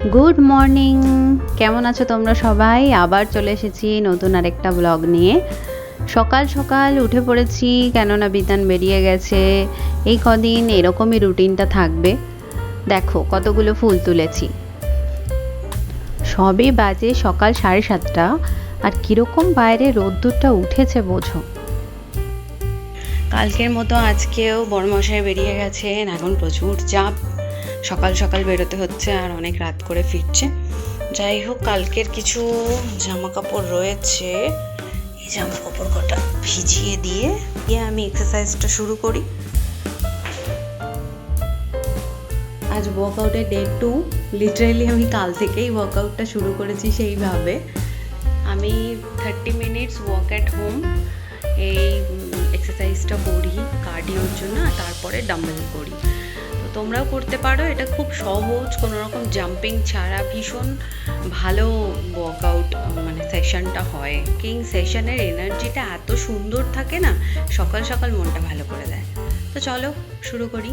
Good morning, কেমন আছো তোমরা সবাই? আবার চলে এসেছি নতুন আরেকটা ব্লগ নিয়ে। সকাল সকাল উঠে পড়েছি, কেননা বিতান বেরিয়ে গেছে। এই কদিন এরকমই রুটিনটা থাকবে। দেখো কতগুলো ফুল তুলেছি। সবে বাজে সকাল 7:30, আর কীরকম বাইরে রোদ্দুরটা উঠেছে বোঝো। কালকের মতো আজকেও বড়মশাই বেরিয়ে গেছেন, এখন প্রচুর চাপ। সকাল সকাল বেরোতে হচ্ছে আর অনেক রাত করে ফিরছে। যাই হোক, কালকের কিছু জামা কাপড় রয়েছে, এই জামা কাপড় কটা ভিজিয়ে দিয়ে আমি এক্সারসাইজটা শুরু করি। আজ ওয়ার্কআউটের ডে 2। লিটারেলি আমি কাল থেকেই ওয়ার্কআউটটা শুরু করেছি সেইভাবে। আমি 30 মিনিটস ওয়াক অ্যাট হোম এই এক্সারসাইজটা করি কার্ডিওর জন্য, আর তারপরে ডাম্বেল করি। তো তোমরাও করতে পারো, এটা খুব সহজ, কোনো রকম জাম্পিং ছাড়া ভীষণ ভালো ওয়ার্কআউট সেশনটা হয়। কিং সেশনের এনার্জিটা এত সুন্দর থাকে না, সকাল সকাল মনটা ভালো করে দেয়। তো চলো শুরু করি।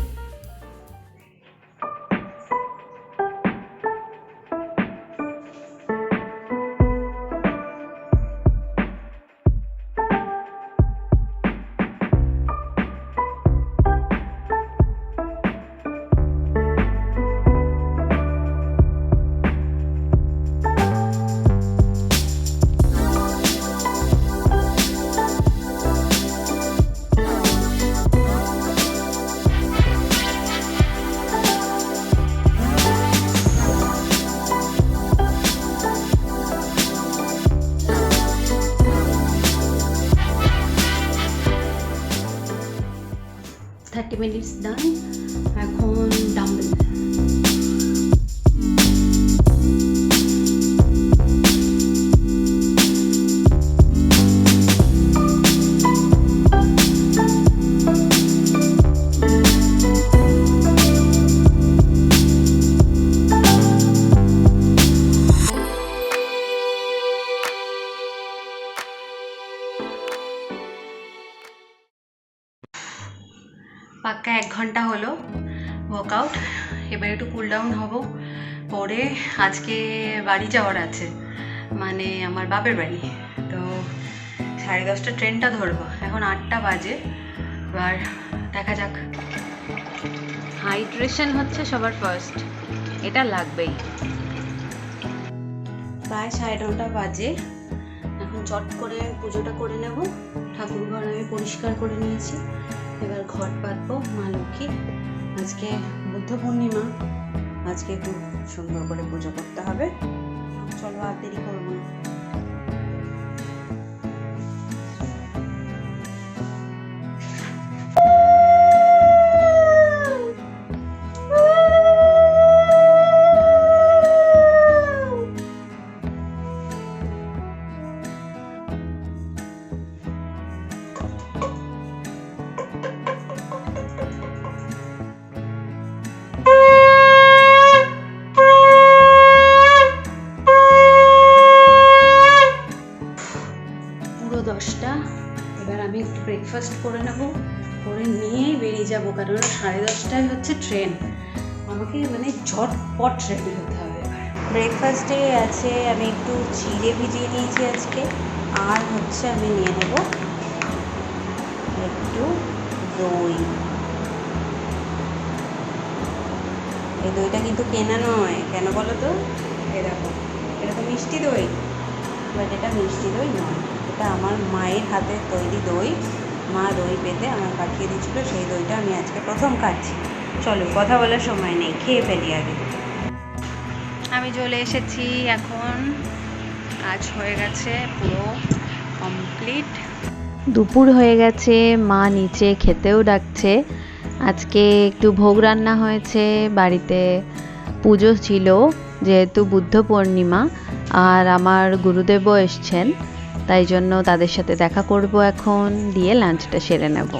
মিনিটস ডান। এখন ডাম্বেল। পাক্কা 1 ঘন্টা হলো ওয়ার্কআউট। এবার একটু কুল ডাউন হব, পরে আজকে বাড়ি যাওয়ার আছে, মানে আমার বাপের বাড়ি। তো 10:30 ট্রেনটা ধরবো, এখন 8টা বাজে। এবার দেখা যাক। হাইড্রেশন হচ্ছে সবার ফার্স্ট, এটা লাগবেই। প্রায় 9:30 বাজে। এখন চট করে পুজোটা করে নেব। ঠাকুরঘর আমি পরিষ্কার করে নিয়েছি, এবার ঘট পাতবো। মা লক্ষ্মী, আজকে বুদ্ধ পূর্ণিমা, আজকে একটু সুন্দর করে পুজো করতে হবে। চলো আর দেরি করবো না। এবার আমি একটু ব্রেকফাস্ট করে নেব, করে নিয়েই বেরিয়ে যাব, কারণ 10:30টায় হচ্ছে ট্রেন। আমাকে ঝটপট রেডি হতে হবে। ব্রেকফাস্টে আছে, আমি একটু চিড়ে ভিজিয়ে নিয়েছি আজকে, আর হচ্ছে আমি নিয়ে নেব একটু দই। এই দইটা কিন্তু কেনা নয়, কেন বলো তো? এরকম মিষ্টি দই, বাট এটা মিষ্টি দই নয়, এটা আমার মায়ের হাতের তৈরি দই। মা দই পেতে আমার পাঠিয়ে দিয়েছিল, সেই দইটা আমি আজকে প্রথম খাচ্ছি। চলো, কথা বলার সময় নেই, খেয়ে ফেলি আগে। আমি চলে এসেছি, এখন কাজ হয়ে গেছে, পুরো কমপ্লিট। দুপুর হয়ে গেছে, মা নিচে খেতেও ডাকছে। আজকে একটু ভোগ রান্না হয়েছে বাড়িতে, পুজো ছিল যেহেতু বুদ্ধ পূর্ণিমা, আর আমার গুরুদেবও এসছেন, তাই জন্য তাদের সাথে দেখা করব এখন, দিয়ে লাঞ্চটা সেরে নেব।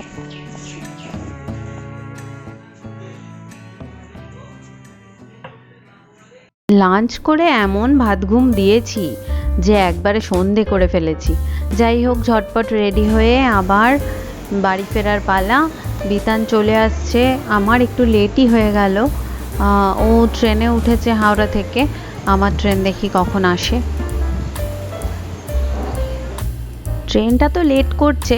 লাঞ্চ করে এমন ভাত ঘুম দিয়েছি যে একবারে সন্ধে করে ফেলেছি। যাই হোক, ঝটপট রেডি হয়ে আবার বাড়ি ফেরার পালা। বিতান চলে আসছে, আমার একটু লেটই হয়ে গেল, ও ট্রেনে উঠেছে হাওড়া থেকে, আমার ট্রেন দেখি কখন আসে। ট্রেনটা তো লেট করছে,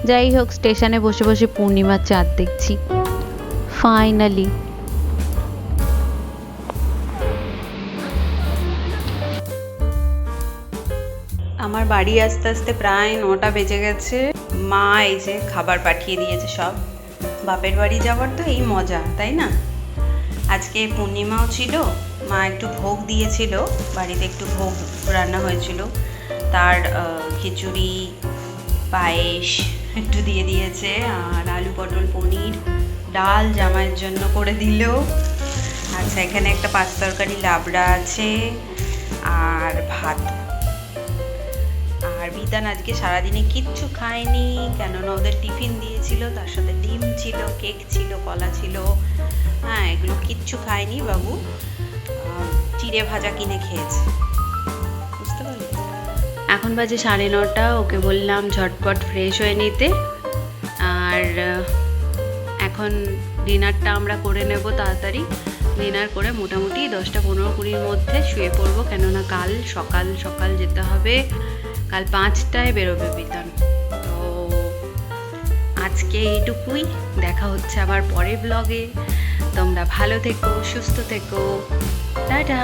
যাই হোক স্টেশনে বসে বসে পূর্ণিমার চাঁদ দেখছি ফাইনালি। আমার বাড়ি আসতে আসতে প্রায় 9টা বেজে গেছে। মা এই যে খাবার পাঠিয়ে দিয়েছে সব। বাপের বাড়ি যাওয়ার তো এই মজা, তাই না? আজকে পূর্ণিমাও ছিল, মা একটু ভোগ দিয়েছিল, বাড়িতে একটু ভোগ রান্না হয়েছিল, তার খিচুড়ি পায়েস একটু দিয়ে দিয়েছে, আর আলু পটল পনির ডাল জামাইয়ের জন্য করে দিল। আচ্ছা, এখানে একটা পাঁচ তরকারি লাবড়া আছে আর ভাত। আর বিতান আজকে সারাদিনে কিচ্ছু খায়নি, কেননা ওদের টিফিন দিয়েছিল, তার সাথে ডিম ছিল, কেক ছিল, কলা ছিল। হ্যাঁ, এগুলো কিচ্ছু খায়নি বাবু, চিড়ে ভাজা কিনে খেয়েছে, বুঝতে পারলি? এখন বাজে 9:30, ওকে বললাম ঝটপট ফ্রেশ হয়ে নিতে। আর এখন ডিনারটা আমরা করে নেব তাড়াতাড়ি। ডিনার করে মোটামুটি 10টা 15-20-র মধ্যে শুয়ে পড়বো, কেননা কাল সকাল সকাল যেতে হবে। কাল 5টায় বেরোবে বিতান। তো আজকে এইটুকুই, দেখা হচ্ছে আবার পরের ব্লগে। তোমরা ভালো থেকো, সুস্থ থেকো, টাটা।